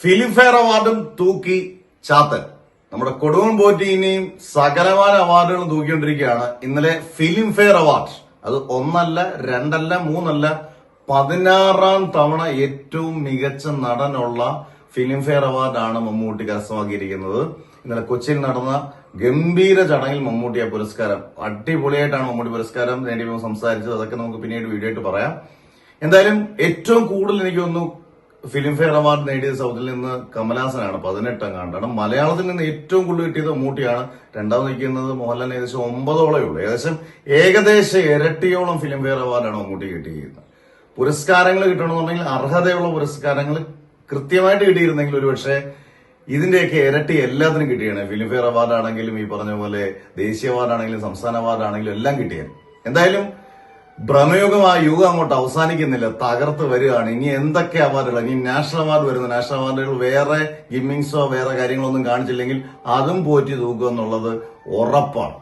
Filmfare അവാർഡും തൂക്കി ചാത്തൻ. നമ്മുടെ കൊടുവൻ പോറ്റിനെയും സകലമാന അവാർഡുകളും തൂക്കിക്കൊണ്ടിരിക്കുകയാണ്. ഇന്നലെ ഫിലിംഫെയർ അവാർഡ്, അത് ഒന്നല്ല രണ്ടല്ല മൂന്നല്ല 16ാം തവണ ഏറ്റവും മികച്ച നടനുള്ള ഫിലിംഫെയർ അവാർഡാണ് മമ്മൂട്ടി കരസ്ഥമാക്കിയിരിക്കുന്നത്. ഇന്നലെ കൊച്ചിയിൽ നടന്ന ഗംഭീര ചടങ്ങിൽ മമ്മൂട്ടി ആ പുരസ്കാരം അടിപൊളിയായിട്ടാണ് മമ്മൂട്ടി പുരസ്കാരം നേടിയപ്പോൾ സംസാരിച്ചത്. അതൊക്കെ നമുക്ക് പിന്നീട് വീഡിയോ ആയിട്ട് പറയാം. എന്തായാലും ഏറ്റവും കൂടുതൽ എനിക്ക് തോന്നുന്നു ഫിലിംഫെയർ അവാർഡ് നേടിയത് സൗത്തിൽ നിന്ന് കമലഹാസനാണ്, 18 എങ്ങാണ്ടാണ്. മലയാളത്തിൽ നിന്ന് ഏറ്റവും കൂടുതൽ കിട്ടിയത് മമ്മൂട്ടിയാണ്. രണ്ടാമത് നിൽക്കുന്നത് മോഹൻലാലിന് ഏകദേശം 9ഓളേ ഉള്ളൂ. ഏകദേശം ഇരട്ടിയോളം ഫിലിംഫെയർ അവാർഡാണ് മമ്മൂട്ടി കിട്ടിയിരിക്കുന്നത്. പുരസ്കാരങ്ങൾ കിട്ടണമെന്നുണ്ടെങ്കിൽ അർഹതയുള്ള പുരസ്കാരങ്ങൾ കൃത്യമായിട്ട് കിട്ടിയിരുന്നെങ്കിൽ ഒരുപക്ഷെ ഇതിന്റെയൊക്കെ ഇരട്ടി എല്ലാത്തിനും കിട്ടിയാണ്. ഫിലിംഫെയർ അവാർഡാണെങ്കിലും ഈ പറഞ്ഞ പോലെ ദേശീയ അവാർഡാണെങ്കിലും സംസ്ഥാന അവാർഡാണെങ്കിലും എല്ലാം കിട്ടിയാണ്. എന്തായാലും ഭ്രമയുഗം ആ യുഗം അങ്ങോട്ട് അവസാനിക്കുന്നില്ല, തകർത്ത് വരികയാണ്. ഇനി എന്തൊക്കെ അവാർഡുകൾ, ഇനി നാഷണൽ അവാർഡ് വരുന്നു. നാഷണൽ അവാർഡുകൾ വേറെ ഗിമ്മിങ്സോ വേറെ കാര്യങ്ങളൊന്നും കാണിച്ചില്ലെങ്കിൽ അതും പോറ്റി തൂക്കുക എന്നുള്ളത് ഉറപ്പാണ്.